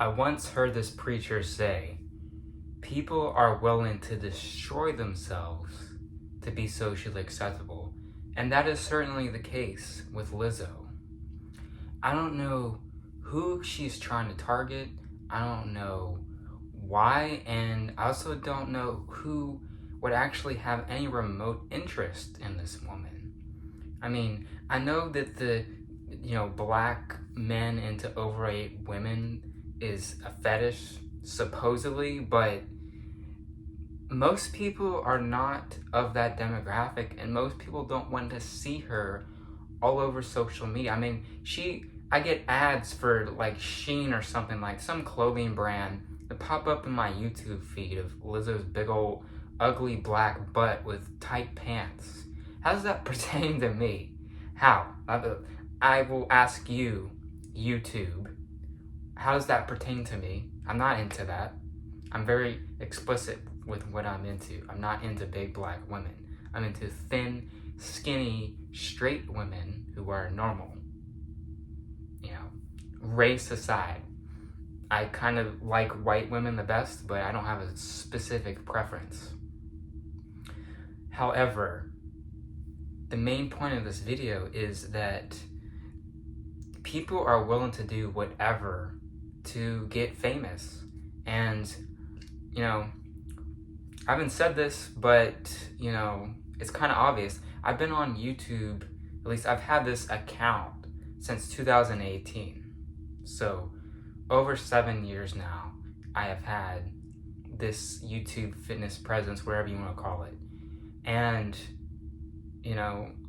I once heard this preacher say, people are willing to destroy themselves to be socially acceptable. And that is certainly the case with Lizzo. I don't know who she's trying to target. I don't know why. And I also don't know who would actually have any remote interest in this woman. I mean, I know that the black men into overweight women is a fetish, supposedly, but most people are not of that demographic, and most people don't want to see her all over social media. I mean, I get ads for like Shein or something, like some clothing brand, that pop up in my YouTube feed of Lizzo's big old ugly black butt with tight pants. How does that pertain to me? How? I will ask you, YouTube, how does that pertain to me? I'm not into that. I'm very explicit with what I'm into. I'm not into big black women. I'm into thin, skinny, straight women who are normal. Race aside. I kind of like white women the best, but I don't have a specific preference. However, the main point of this video is that people are willing to do whatever to get famous. And, I haven't said this, but, it's kind of obvious. I've been on YouTube, at least I've had this account since 2018. So, over 7 years now, I have had this YouTube fitness presence, whatever you want to call it. And,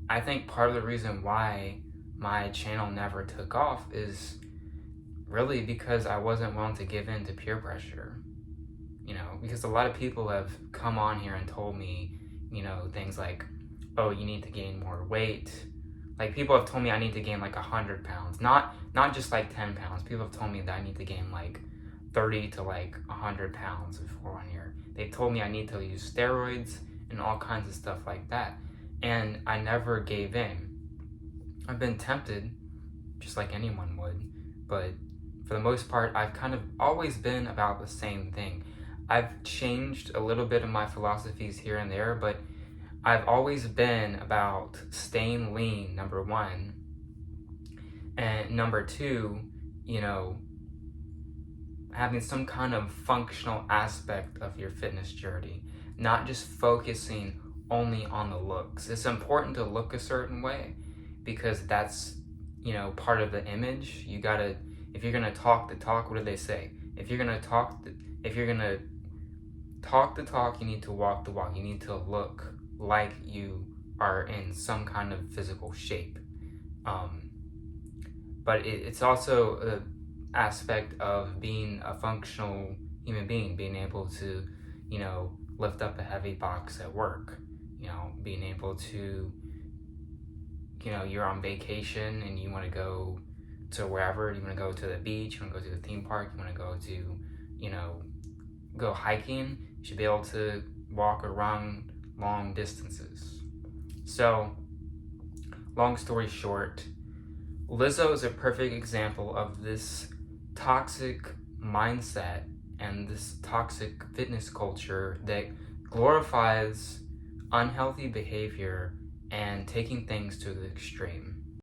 I think part of the reason why my channel never took off is really because I wasn't willing to give in to peer pressure. Because a lot of people have come on here and told me, things like, oh, you need to gain more weight. Like, people have told me I need to gain like 100 pounds, not just like 10 pounds. People have told me that I need to gain like 30 to like 100 pounds before on here. They told me I need to use steroids and all kinds of stuff like that. And I never gave in. I've been tempted, just like anyone would, but for the most part, I've kind of always been about the same thing. I've changed a little bit of my philosophies here and there, but I've always been about staying lean, number one, and number two, having some kind of functional aspect of your fitness journey, not just focusing only on the looks. It's important to look a certain way because that's, part of the image. You gotta, if you're gonna talk the talk, what do they say? If you're gonna talk the talk, you need to walk the walk. You need to look like you are in some kind of physical shape. But it's also an aspect of being a functional human being, being able to, lift up a heavy box at work, being able to, you're on vacation and you want to go to wherever, you want to go to the beach, you want to go to the theme park, you want to go to, go hiking, you should be able to walk or run long distances. So, long story short, Lizzo is a perfect example of this toxic mindset and this toxic fitness culture that glorifies unhealthy behavior and taking things to the extreme.